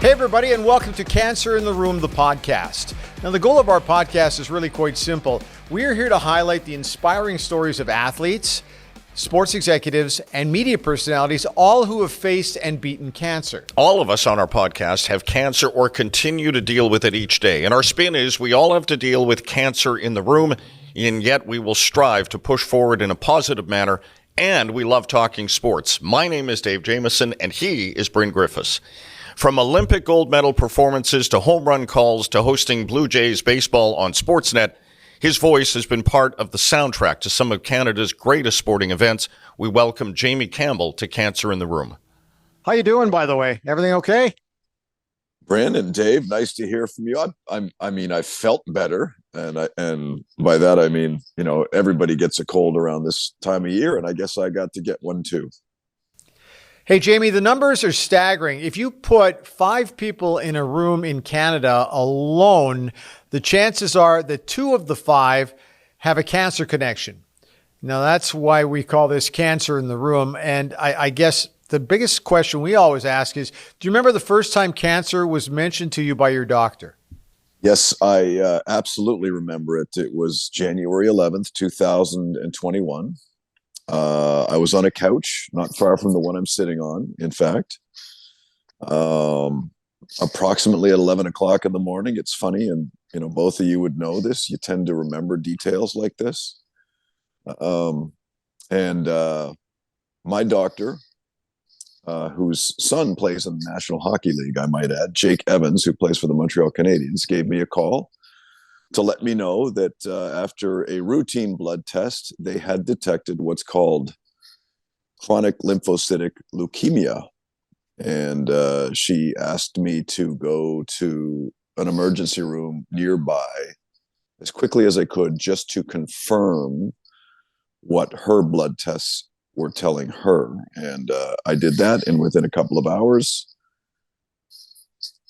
Hey, everybody, and welcome to Cancer in the Room, the podcast. Now, the goal of our podcast is really quite simple. We are here to highlight the inspiring stories of athletes, sports executives, and media personalities, all who have faced and beaten cancer. All of us on our podcast have cancer or continue to deal with it each day. And our spin is we all have to deal with cancer in the room, and yet we will strive to push forward in a positive manner. And we love talking sports. My name is Dave Jamieson, and he is Bryn Griffiths. From Olympic gold medal performances to home run calls to hosting Blue Jays baseball on Sportsnet, his voice has been part of the soundtrack to some of Canada's greatest sporting events. We welcome Jamie Campbell to Cancer in the Room. How you doing, by the way? Everything okay? Bryn and Dave, nice to hear from you. I felt better, and by that I mean, everybody gets a cold around this time of year, and I guess I got to get one too. Hey, Jamie, the numbers are staggering. If you put 5 people in a room in Canada alone, the chances are that 2 of the 5 have a cancer connection. Now, that's why we call this Cancer in the Room. And I guess the biggest question we always ask is, do you remember the first time cancer was mentioned to you by your doctor? Yes, I absolutely remember it. It was January 11th, 2021. I was on a couch, not far from the one I'm sitting on, in fact. Approximately at 11 o'clock in the morning. It's funny, and both of you would know this. You tend to remember details like this. My doctor, whose son plays in the National Hockey League, I might add, Jake Evans, who plays for the Montreal Canadiens, gave me a call to let me know that after a routine blood test, they had detected what's called chronic lymphocytic leukemia. And she asked me to go to an emergency room nearby as quickly as I could just to confirm what her blood tests were telling her. And I did that, and within a couple of hours,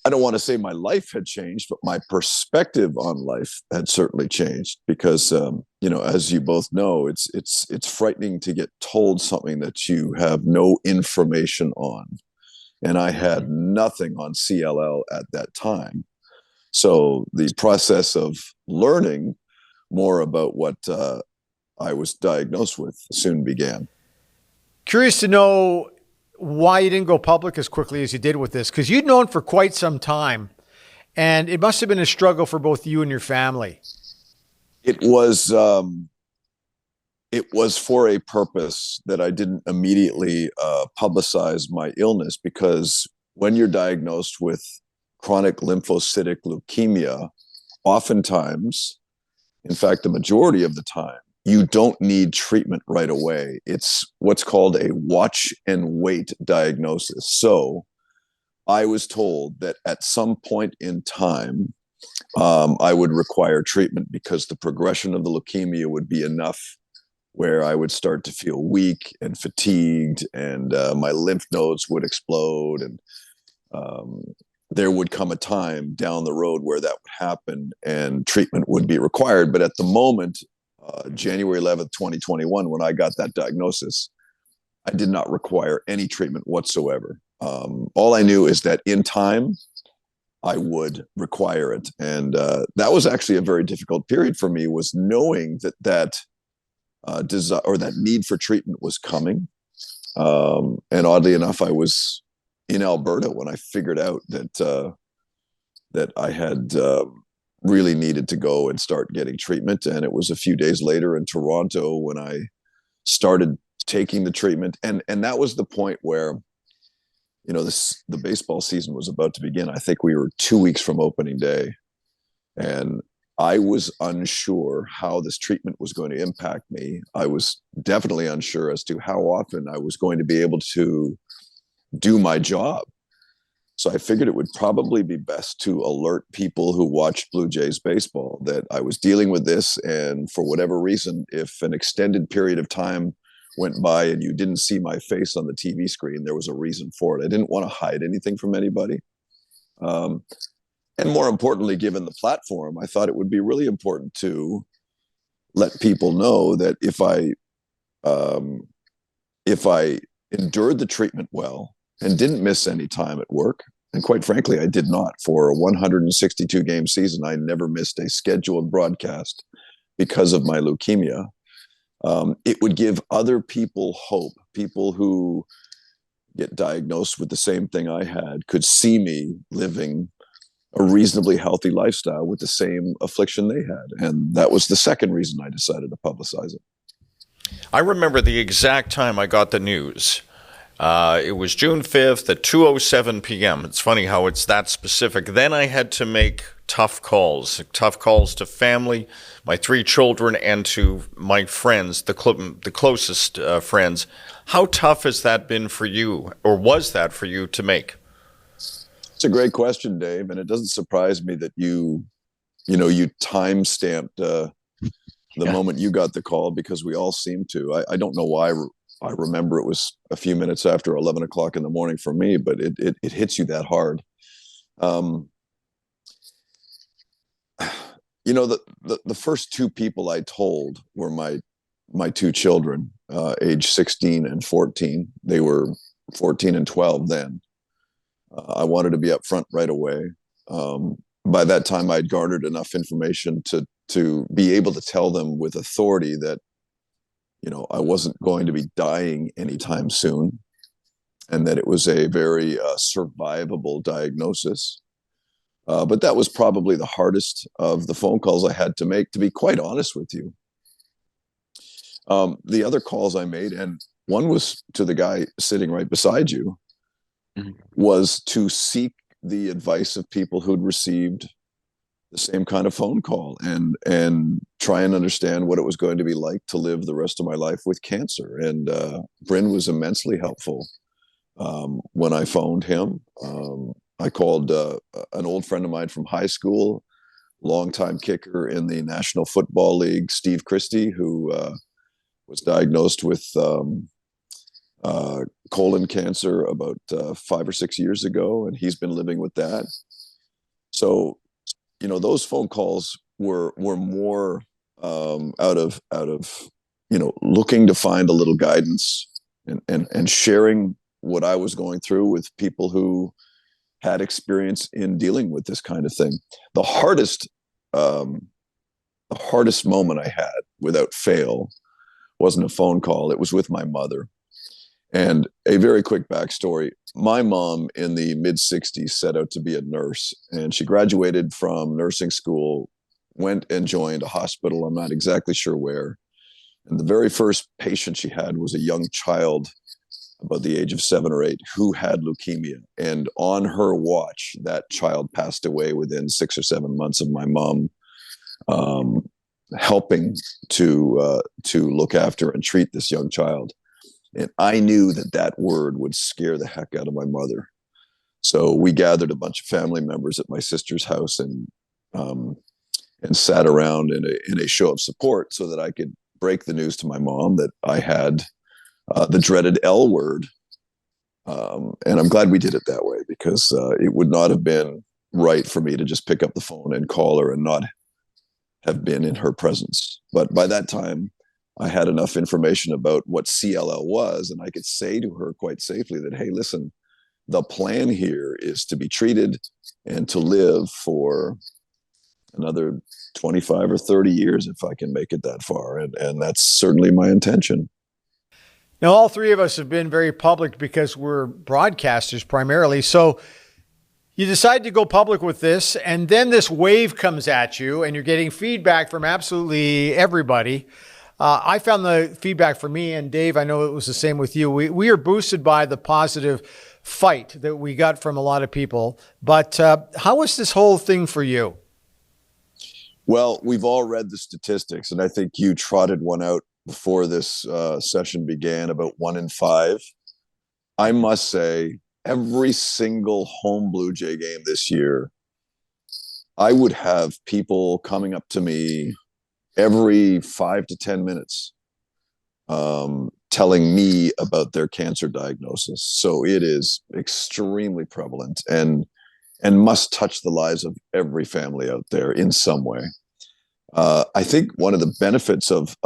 I don't want to say my life had changed, but my perspective on life had certainly changed because, as you both know, it's frightening to get told something that you have no information on. And I had nothing on CLL at that time. So the process of learning more about what I was diagnosed with soon began. Curious to know why you didn't go public as quickly as you did with this, because you'd known for quite some time, and it must have been a struggle for both you and your family. It was for a purpose that I didn't immediately publicize my illness, because when you're diagnosed with chronic lymphocytic leukemia, oftentimes, in fact, the majority of the time, you don't need treatment right away. It's what's called a watch and wait diagnosis. So I was told that at some point in time, I would require treatment because the progression of the leukemia would be enough where I would start to feel weak and fatigued, and my lymph nodes would explode. And there would come a time down the road where that would happen and treatment would be required. But at the moment, January 11th, 2021, when I got that diagnosis, I did not require any treatment whatsoever. All I knew is that in time, I would require it. And that was actually a very difficult period for me, was knowing that desire or that need for treatment was coming. And oddly enough, I was in Alberta when I figured out that I had really needed to go and start getting treatment. And it was a few days later in Toronto when I started taking the treatment. And that was the point where, the baseball season was about to begin. I think we were 2 weeks from opening day. And I was unsure how this treatment was going to impact me. I was definitely unsure as to how often I was going to be able to do my job. So I figured it would probably be best to alert people who watched Blue Jays baseball that I was dealing with this. And for whatever reason, if an extended period of time went by and you didn't see my face on the TV screen, there was a reason for it. I didn't want to hide anything from anybody. And more importantly, given the platform, I thought it would be really important to let people know that if I endured the treatment well and didn't miss any time at work, And quite frankly, I did not. For a 162 game season, I never missed a scheduled broadcast because of my leukemia. It would give other people hope. People who get diagnosed with the same thing I had could see me living a reasonably healthy lifestyle with the same affliction they had. And that was the second reason I decided to publicize it. I remember the exact time I got the news. It was June 5th at 2:07 p.m. It's funny how it's that specific. Then I had to make tough calls to family, my 3 children, and to my friends, the closest friends. How tough has that been for you, or was that for you to make? It's a great question, Dave, and it doesn't surprise me that you time stamped the moment you got the call, because we all seem to. I don't know why. I remember it was a few minutes after 11 o'clock in the morning for me, but it hits you that hard. The first 2 people I told were my 2 children, age 16 and 14. They were 14 and 12 then. I wanted to be upfront right away. By that time, I'd garnered enough information to be able to tell them with authority that, I wasn't going to be dying anytime soon, and that it was a very survivable diagnosis. But that was probably the hardest of the phone calls I had to make, to be quite honest with you. The other calls I made, and one was to the guy sitting right beside you, was to seek the advice of people who'd received the same kind of phone call, and try and understand what it was going to be like to live the rest of my life with cancer. And Bryn was immensely helpful when I phoned him. I called an old friend of mine from high school, longtime kicker in the National Football League, Steve Christie, who was diagnosed with colon cancer about 5 or 6 years ago, and he's been living with that. So, those phone calls were more out of looking to find a little guidance and sharing what I was going through with people who had experience in dealing with this kind of thing. The hardest moment I had, without fail, wasn't a phone call. It was with my mother. And a very quick backstory. My mom in the mid-60s set out to be a nurse, and she graduated from nursing school, went and joined a hospital. I'm not exactly sure where. And the very first patient she had was a young child about the age of 7 or 8 who had leukemia. And on her watch, that child passed away within 6 or 7 months of my mom helping to look after and treat this young child. And I knew that word would scare the heck out of my mother. So we gathered a bunch of family members at my sister's house and sat around in a show of support so that I could break the news to my mom that I had the dreaded L word. And I'm glad we did it that way, because it would not have been right for me to just pick up the phone and call her and not have been in her presence. But by that time, I had enough information about what CLL was, and I could say to her quite safely that, hey, listen, the plan here is to be treated and to live for another 25 or 30 years if I can make it that far. And that's certainly my intention. Now, all 3 of us have been very public because we're broadcasters primarily. So you decide to go public with this, and then this wave comes at you, and you're getting feedback from absolutely everybody. I found the feedback for me, and Dave, I know it was the same with you. We are boosted by the positive fight that we got from a lot of people. But how was this whole thing for you? Well, we've all read the statistics, and I think you trotted one out before this session began about 1 in 5. I must say, every single home Blue Jay game this year, I would have people coming up to me every 5 to 10 minutes telling me about their cancer diagnosis. So it is extremely prevalent and must touch the lives of every family out there in some way. I think one of the benefits of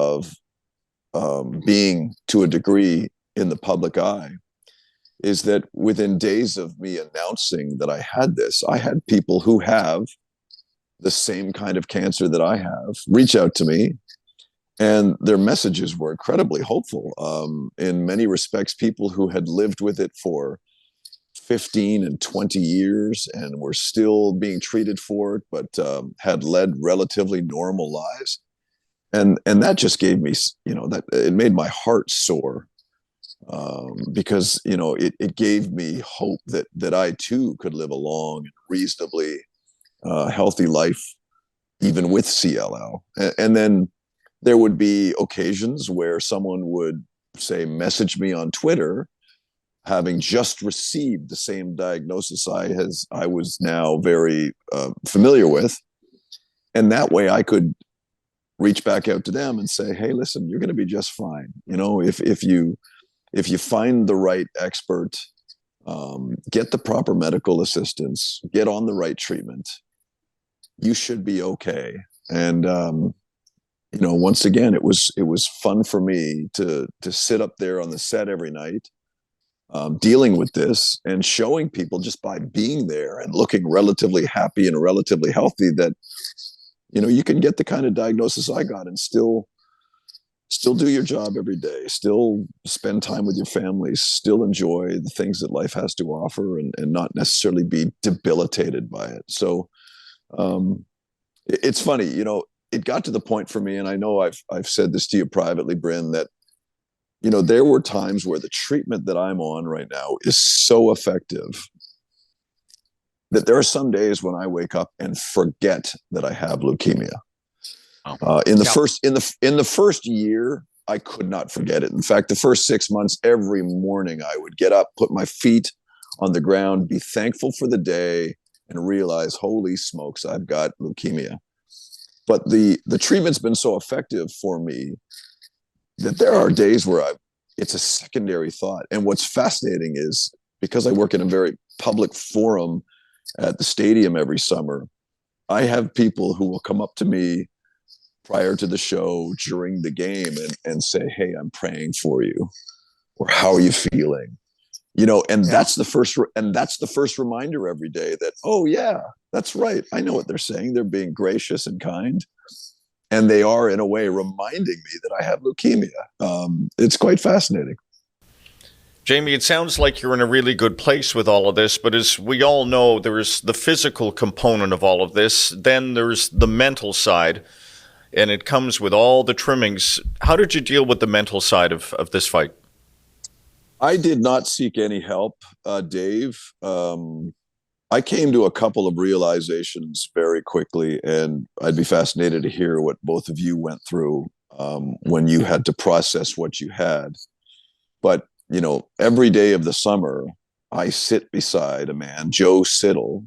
being, to a degree, in the public eye is that within days of me announcing that I had this, I had people who have the same kind of cancer that I have reach out to me, and their messages were incredibly hopeful. In many respects, people who had lived with it for 15 and 20 years and were still being treated for it, but had led relatively normal lives. And that just gave me, that it made my heart soar, because, it gave me hope that I too could live a long, reasonably healthy life, even with CLL. And then there would be occasions where someone would say, message me on Twitter, having just received the same diagnosis I was now very familiar with. And that way I could reach back out to them and say, hey, listen, you're going to be just fine. If you find the right expert, get the proper medical assistance, get on the right treatment, you should be okay. And once again, it was fun for me to sit up there on the set every night, dealing with this and showing people, just by being there and looking relatively happy and relatively healthy, that you can get the kind of diagnosis I got and still do your job every day, still spend time with your family, still enjoy the things that life has to offer, and not necessarily be debilitated by it. So it's funny, it got to the point for me, and I know I've said this to you privately, Bryn, that there were times where the treatment that I'm on right now is so effective that there are some days when I wake up and forget that I have leukemia. In the first year, I could not forget it. In fact, the first 6 months, every morning I would get up, put my feet on the ground, be thankful for the day, and realize, holy smokes, I've got leukemia. But the treatment's been so effective for me that there are days where it's a secondary thought. And what's fascinating is, because I work in a very public forum at the stadium every summer, I have people who will come up to me prior to the show, during the game, and say, hey, I'm praying for you, or how are you feeling? That's the first reminder every day that, oh yeah, that's right, I know what they're saying. They're being gracious and kind, and they are, in a way, reminding me that I have leukemia. It's quite fascinating. Jamie, it sounds like you're in a really good place with all of this, but as we all know, there's the physical component of all of this, then there's the mental side, and it comes with all the trimmings. How did you deal with the mental side of this fight? I did not seek any help, Dave. I came to a couple of realizations very quickly, and I'd be fascinated to hear what both of you went through when you had to process what you had. But, every day of the summer, I sit beside a man, Joe Siddle,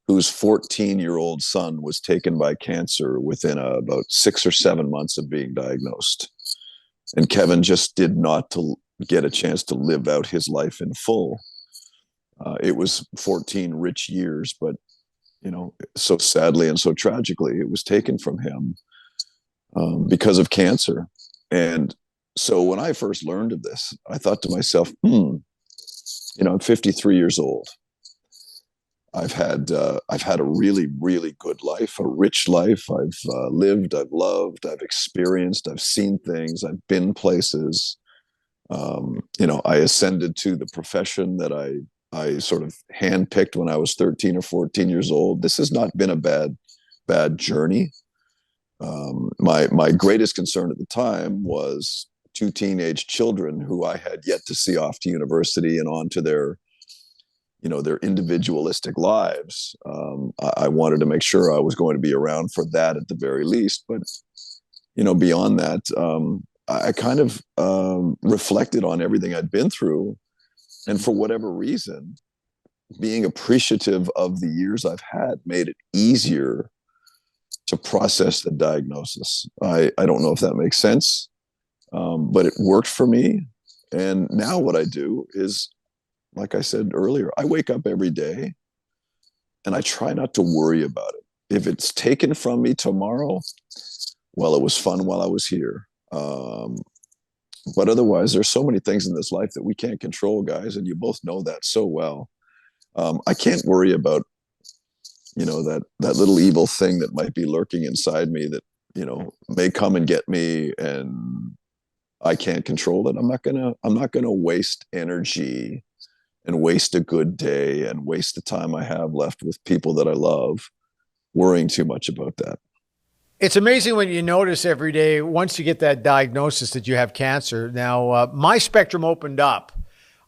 whose 14-year-old son was taken by cancer within about 6 or 7 months of being diagnosed. And Kevin just did not get a chance to live out his life in full. It was 14 rich years, but, so sadly and so tragically, it was taken from him because of cancer. And so when I first learned of this, I thought to myself, I'm 53 years old. I've had a really, really good life, a rich life. I've lived, I've loved, I've experienced, I've seen things, I've been places. I ascended to the profession that I sort of handpicked when I was 13 or 14 years old. This has not been a bad journey. My greatest concern at the time was 2 teenage children who I had yet to see off to university and on to their individualistic lives. I wanted to make sure I was going to be around for that at the very least. But, beyond that, I kind of reflected on everything I'd been through. And for whatever reason, being appreciative of the years I've had made it easier to process the diagnosis. I don't know if that makes sense, but it worked for me. And now what I do is, like I said earlier, I wake up every day and I try not to worry about it. If it's taken from me tomorrow, well, it was fun while I was here. But otherwise, there's so many things in this life that we can't control, guys, and you both know that so well. I can't worry about, that little evil thing that might be lurking inside me that, may come and get me, and I can't control it. I'm not gonna waste energy and waste a good day and waste the time I have left with people that I love worrying too much about that. It's amazing when you notice every day, once you get that diagnosis that you have cancer. Now, my spectrum opened up.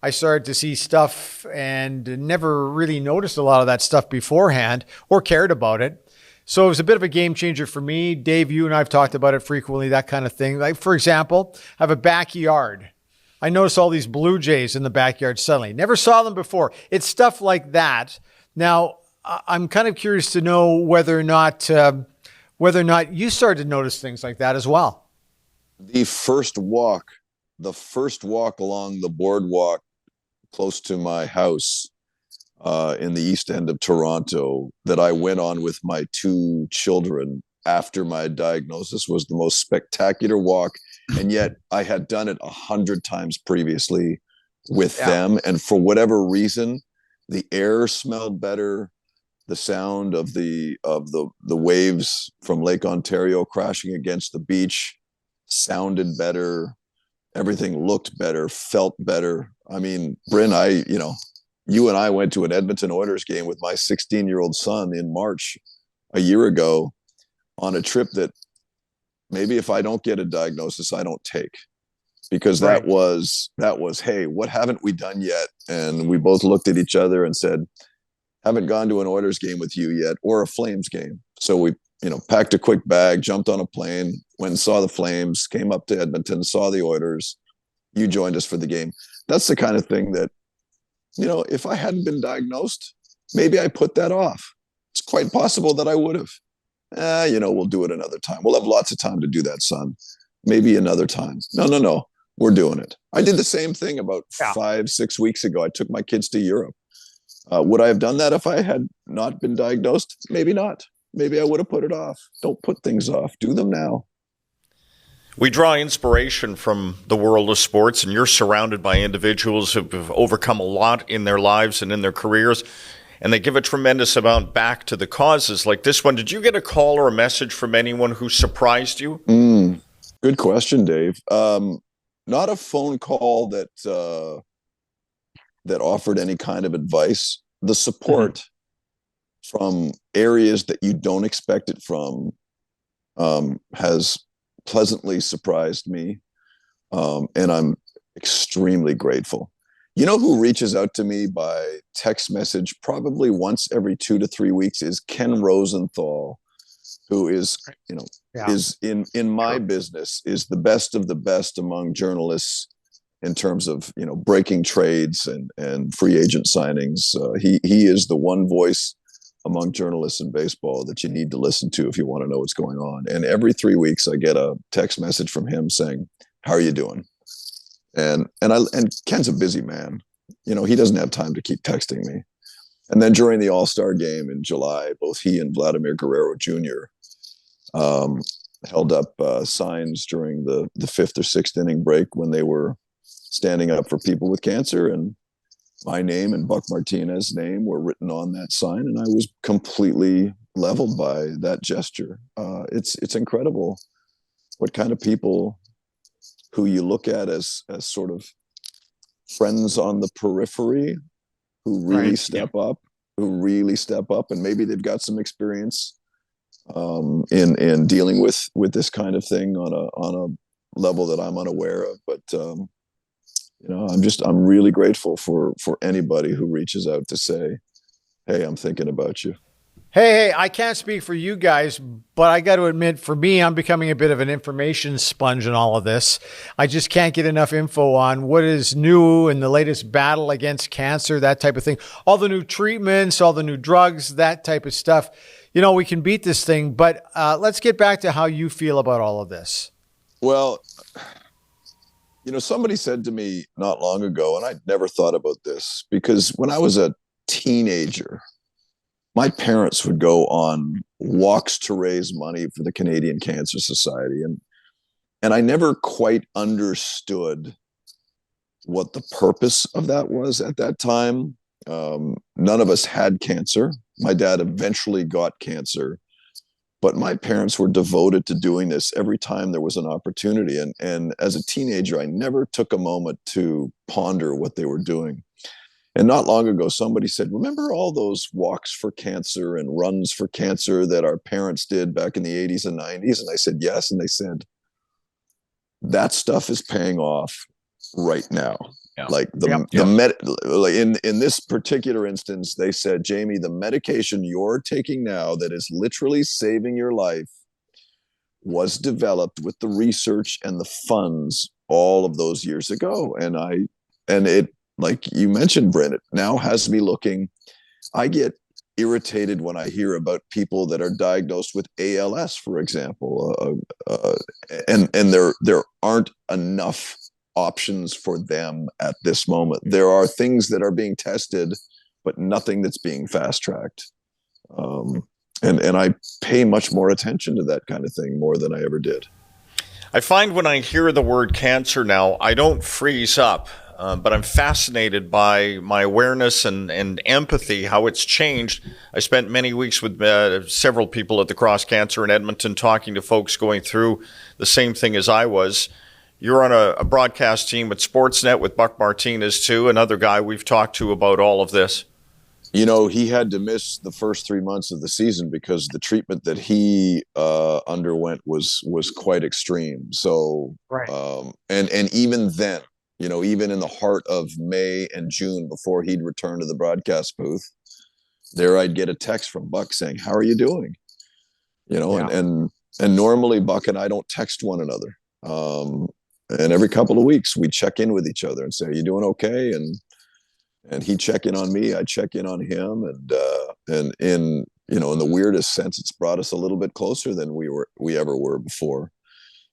I started to see stuff and never really noticed a lot of that stuff beforehand or cared about it. So it was a bit of a game changer for me. Dave, you and I have talked about it frequently, that kind of thing. Like, for example, I have a backyard. I noticed all these blue jays in the backyard suddenly. Never saw them before. It's stuff like that. Now, I'm kind of curious to know whether or not you started to notice things like that as well. The first walk along the boardwalk close to my house in the East End of Toronto that I went on with my two children after my diagnosis was the most spectacular walk. And yet I had done it 100 times previously with them. And for whatever reason, the air smelled better. The sound of the waves from Lake Ontario crashing against the beach sounded better. Everything looked better, felt better. I mean, Bryn, you and I went to an Edmonton Oilers game with my 16-year-old son in March a year ago on a trip that maybe if I don't get a diagnosis, I don't take, because that was, hey, what haven't we done yet? And we both looked at each other and said, haven't gone to an Oilers game with you yet, or a Flames game. So we, packed a quick bag, jumped on a plane, went and saw the Flames, came up to Edmonton, saw the Oilers. You joined us for the game. That's the kind of thing that, if I hadn't been diagnosed, maybe I put that off. It's quite possible that I would have. We'll do it another time. We'll have lots of time to do that, son. Maybe another time. No. We're doing it. I did the same thing about 5-6 weeks ago. I took my kids to Europe. Would I have done that if I had not been diagnosed? Maybe not. Maybe I would have put it off. Don't put things off. Do them now. We draw inspiration from the world of sports, and you're surrounded by individuals who have overcome a lot in their lives and in their careers, and they give a tremendous amount back to the causes like this one. Did you get a call or a message from anyone who surprised you? Good question, Dave. Not a phone call that offered any kind of advice. The support from areas that you don't expect it from has pleasantly surprised me. And I'm extremely grateful. You know who reaches out to me by text message probably once every 2 to 3 weeks is Ken Rosenthal, who is, is in my business, is the best of the best among journalists in terms of, breaking trades and free agent signings. He is the one voice among journalists in baseball that you need to listen to if you want to know what's going on. And every 3 weeks I get a text message from him saying, how are you doing? And Ken's a busy man. He doesn't have time to keep texting me. And then during the All-Star game in July, both he and Vladimir Guerrero Jr. Held up signs during the 5th or 6th inning break when they were standing up for people with cancer, and my name and Buck Martinez's name were written on that sign, and I was completely leveled by that gesture. It's incredible what kind of people who you look at as sort of friends on the periphery who really step up, and maybe they've got some experience in dealing with this kind of thing on a level that I'm unaware of. But I'm really grateful for anybody who reaches out to say, hey, I'm thinking about you. Hey, I can't speak for you guys, but I got to admit, for me, I'm becoming a bit of an information sponge in all of this. I just can't get enough info on what is new in the latest battle against cancer, that type of thing. All the new treatments, all the new drugs, that type of stuff. We can beat this thing, but let's get back to how you feel about all of this. Well, somebody said to me not long ago, and I'd never thought about this, because when I was a teenager, my parents would go on walks to raise money for the Canadian Cancer Society. And And I never quite understood what the purpose of that was at that time. None of us had cancer. My dad eventually got cancer, but my parents were devoted to doing this every time there was an opportunity. And as a teenager, I never took a moment to ponder what they were doing. And not long ago, somebody said, remember all those walks for cancer and runs for cancer that our parents did back in the 80s and 90s? And I said, yes. And they said, that stuff is paying off right now. Yeah. Like like in this particular instance, they said, Jamie, the medication you're taking now that is literally saving your life was developed with the research and the funds all of those years ago. And it, like you mentioned, Bryn, it now has me looking. I get irritated when I hear about people that are diagnosed with ALS, for example, and there aren't enough options for them at this moment. There are things that are being tested, but nothing that's being fast tracked. And I pay much more attention to that kind of thing more than I ever did. I find when I hear the word cancer now, I don't freeze up. But I'm fascinated by my awareness and empathy, how it's changed. I spent many weeks with several people at the Cross Cancer in Edmonton talking to folks going through the same thing as I was. You're on a broadcast team at Sportsnet with Buck Martinez, too, another guy we've talked to about all of this. You know, he had to miss the first 3 months of the season because the treatment that he underwent was quite extreme. So, Right. And even then, you know, even in the heart of May and June before he'd return to the broadcast booth, there I'd get a text from Buck saying, "How are you doing?" You know, Yeah. and normally Buck and I don't text one another. And every couple of weeks we check in with each other and say, "Are you doing okay?" And he'd check in on me, I'd check in on him, and in, you know, in the weirdest sense, it's brought us a little bit closer than we ever were before.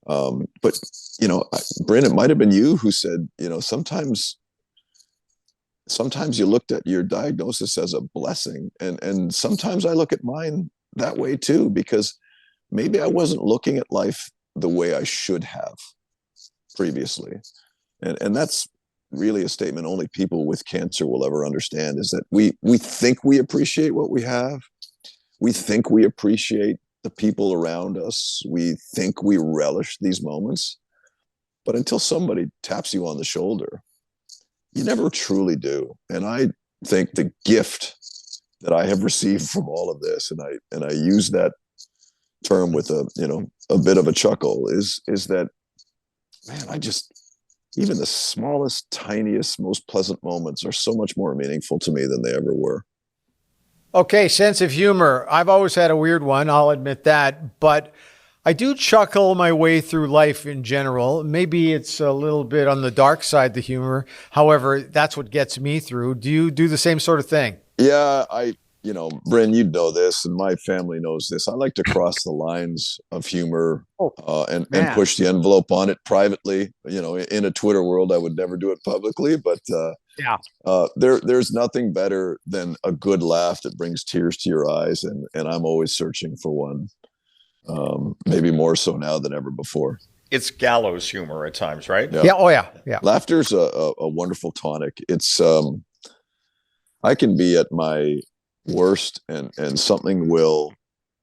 But you know, Bryn, it might have been you who said, you know, sometimes you looked at your diagnosis as a blessing, and sometimes I look at mine that way too, because maybe I wasn't looking at life the way I should have previously, and that's really a statement only people with cancer will ever understand, is that we think we appreciate what we have, we think we appreciate the people around us, we think we relish these moments, but until somebody taps you on the shoulder, you never truly do. And I think the gift that I have received from all of this, and I use that term with a bit of a chuckle, is that, man, even the smallest, tiniest, most pleasant moments are so much more meaningful to me than they ever were. Okay, sense of humor. I've always had a weird one, I'll admit that, but I do chuckle my way through life in general. Maybe it's a little bit on the dark side, the humor. However, that's what gets me through. Do you do the same sort of thing? Yeah, Bryn, you know this, and my family knows this. I like to cross the lines of humor and push the envelope on it privately. You know, in a Twitter world, I would never do it publicly, but there's nothing better than a good laugh that brings tears to your eyes, and I'm always searching for one. Maybe more so now than ever before. It's gallows humor at times, right? Yeah. Oh, yeah. Yeah. Laughter's a wonderful tonic. It's I can be at my worst, and something will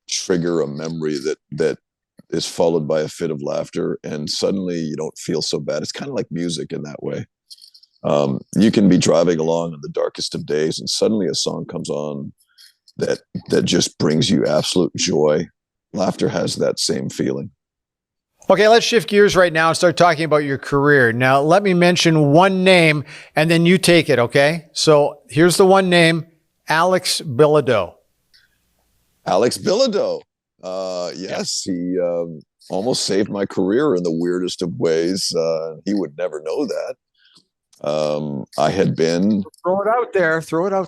trigger a memory that is followed by a fit of laughter, and suddenly you don't feel so bad. It's kind of like music in that way. You can be driving along in the darkest of days, and suddenly a song comes on that just brings you absolute joy. Laughter has that same feeling. Okay, let's shift gears right now and start talking about your career. Now, let me mention one name and then you take it, okay? So here's the one name, Alex Bilodeau. Alex Bilodeau. Yes, he almost saved my career in the weirdest of ways. He would never know that. I had been Throw it out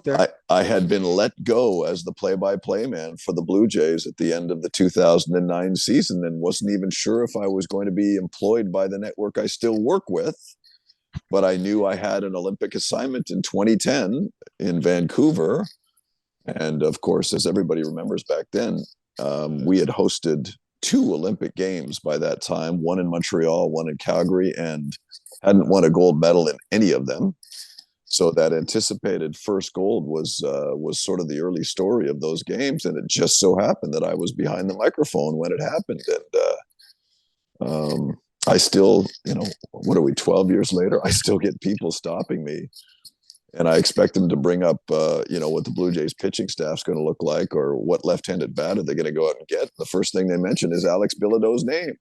there. I had been let go as the play-by-play man for the Blue Jays at the end of the 2009 season, and wasn't even sure if I was going to be employed by the network I still work with. But I knew I had an Olympic assignment in 2010 in Vancouver, and of course, as everybody remembers back then, we had hosted 2 Olympic Games by that time, one in Montreal, one in Calgary, and hadn't won a gold medal in any of them. So that anticipated first gold was sort of the early story of those games, and it just so happened that I was behind the microphone when it happened, and I still, what are we, 12 years later? I still get people stopping me, and I expect them to bring up, what the Blue Jays pitching staff's going to look like, or what left-handed bat are they going to go out and get. The first thing they mention is Alex Bilodeau's name,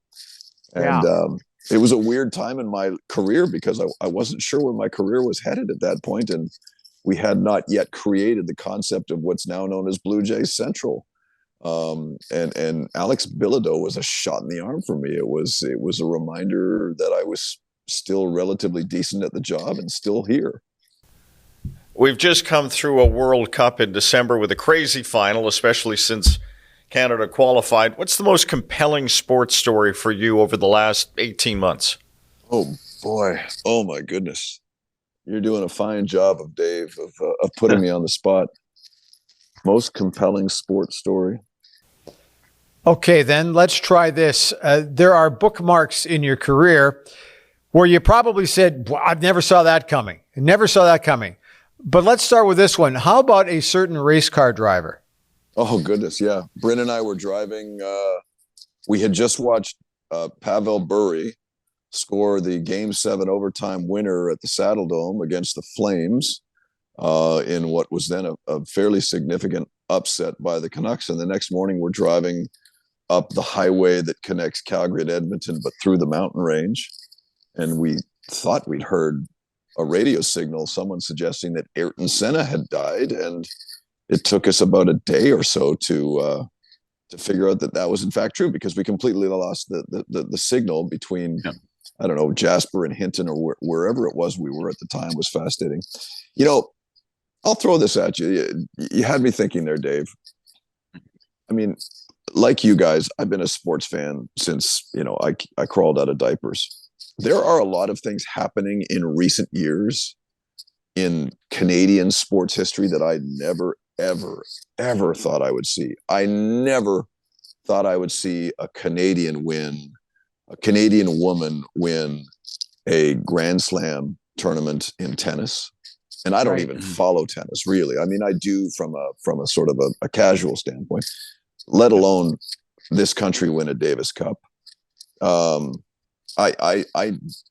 and Yeah. it was a weird time in my career because I wasn't sure where my career was headed at that point, and we had not yet created the concept of what's now known as Blue Jays Central. And Alex Bilodeau was a shot in the arm for me. It was a reminder that I was still relatively decent at the job and still here. We've just come through a World Cup in December with a crazy final, especially since Canada qualified. What's the most compelling sports story for you over the last 18 months? Oh boy. Oh my goodness. You're doing a fine job of Dave of putting me on the spot. Most compelling sports story. Okay, then let's try this. There are bookmarks in your career where you probably said, well, I never saw that coming. I never saw that coming. But let's start with this one. How about a certain race car driver? Oh, goodness, yeah. Bryn and I were driving. We had just watched Pavel Bure score the Game 7 overtime winner at the Saddle Dome against the Flames in what was then a fairly significant upset by the Canucks. And the next morning, we're driving up the highway that connects Calgary and Edmonton, but through the mountain range. And we thought we'd heard a radio signal, someone suggesting that Ayrton Senna had died. And it took us about a day or so to figure out that was in fact true, because we completely lost the signal between, I don't know, Jasper and Hinton, or wherever it was we were at the time. Was fascinating. I'll throw this at you. You had me thinking there, Dave. I mean, like you guys, I've been a sports fan since, I crawled out of diapers. There are a lot of things happening in recent years in Canadian sports history that I never, ever, ever thought I would see. I never thought I would see a Canadian woman win a Grand Slam tournament in tennis. And I don't even follow tennis, really. I mean, I do from a sort of a casual standpoint, let alone this country win a Davis Cup. I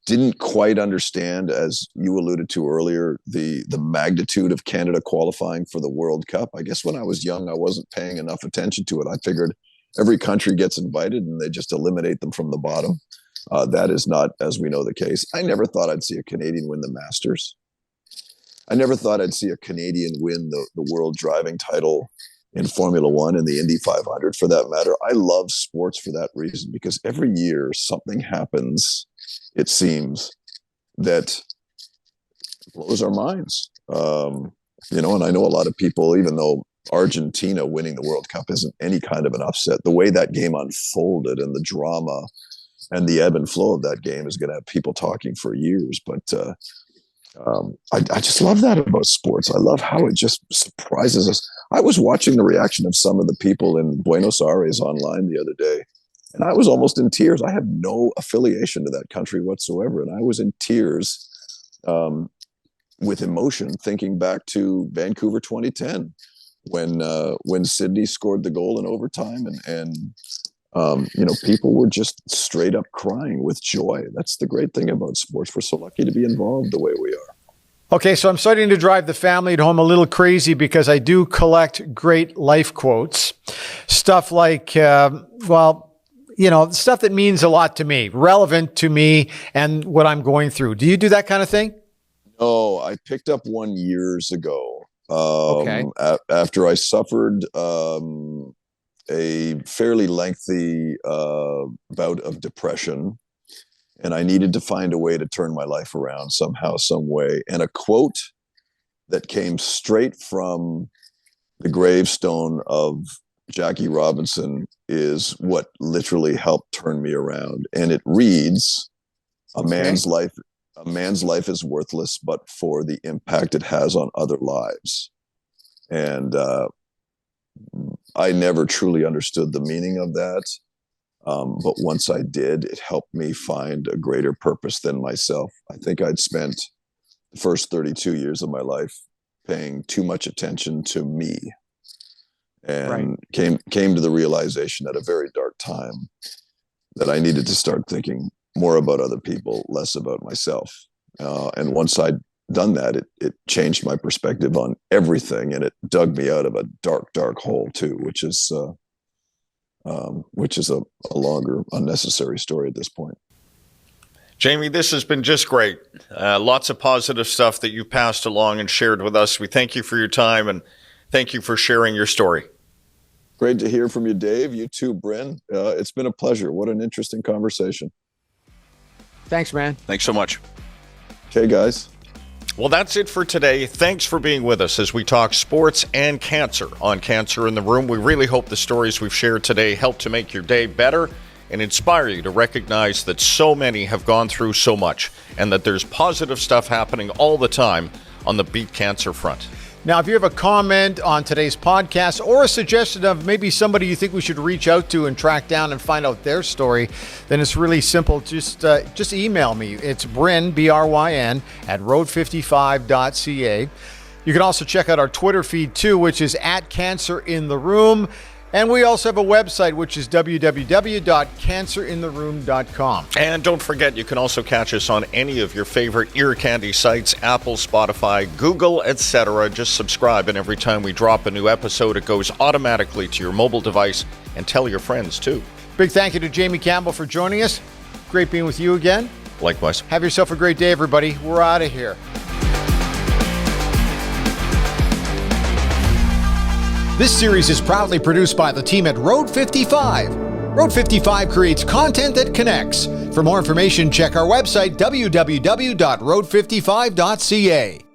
didn't quite understand, as you alluded to earlier, the magnitude of Canada qualifying for the World Cup. I guess when I was young, I wasn't paying enough attention to it. I figured every country gets invited and they just eliminate them from the bottom. That is not, as we know, the case. I never thought I'd see a Canadian win the Masters. I never thought I'd see a Canadian win the world driving title in Formula One and the Indy 500, for that matter. I love sports for that reason, because every year something happens, it seems, that blows our minds. And I know a lot of people, even though Argentina winning the World Cup isn't any kind of an upset, the way that game unfolded and the drama and the ebb and flow of that game is going to have people talking for years. But I just love that about sports. I love how it just surprises us. I was watching the reaction of some of the people in Buenos Aires online the other day, and I was almost in tears. I have no affiliation to that country whatsoever, and I was in tears with emotion, thinking back to Vancouver 2010, when Sydney scored the goal in overtime, and people were just straight up crying with joy. That's the great thing about sports. We're so lucky to be involved the way we are. Okay, so I'm starting to drive the family at home a little crazy, because I do collect great life quotes. Stuff like, stuff that means a lot to me, relevant to me and what I'm going through. Do you do that kind of thing? No, I picked up one years ago. Okay. After I suffered a fairly lengthy bout of depression, and I needed to find a way to turn my life around somehow, some way. And a quote that came straight from the gravestone of Jackie Robinson is what literally helped turn me around. And it reads, a man's life is worthless, but for the impact it has on other lives. And I never truly understood the meaning of that. But once I did, it helped me find a greater purpose than myself. I think I'd spent the first 32 years of my life paying too much attention to me, and came to the realization at a very dark time that I needed to start thinking more about other people, less about myself. And once I'd done that, it changed my perspective on everything, and it dug me out of a dark, dark hole too, which is a longer, unnecessary story at this point. Jamie, this has been just great. Lots of positive stuff that you passed along and shared with us. We thank you for your time, and thank you for sharing your story. Great to hear from you, Dave. You too, Bryn. It's been a pleasure. What an interesting conversation. Thanks, man. Thanks so much. Okay, guys. Well, that's it for today. Thanks for being with us as we talk sports and cancer on Cancer in the Room. We really hope the stories we've shared today help to make your day better and inspire you to recognize that so many have gone through so much and that there's positive stuff happening all the time on the Beat Cancer front. Now, if you have a comment on today's podcast or a suggestion of maybe somebody you think we should reach out to and track down and find out their story, then it's really simple. Just email me. It's Bryn, B-R-Y-N, at road55.ca. You can also check out our Twitter feed, too, which is @CancerInTheRoom. And we also have a website, which is www.cancerintheroom.com. And don't forget, you can also catch us on any of your favorite ear candy sites, Apple, Spotify, Google, etc. Just subscribe, and every time we drop a new episode, it goes automatically to your mobile device. And tell your friends, too. Big thank you to Jamie Campbell for joining us. Great being with you again. Likewise. Have yourself a great day, everybody. We're out of here. This series is proudly produced by the team at Road 55. Road 55 creates content that connects. For more information, check our website, www.road55.ca.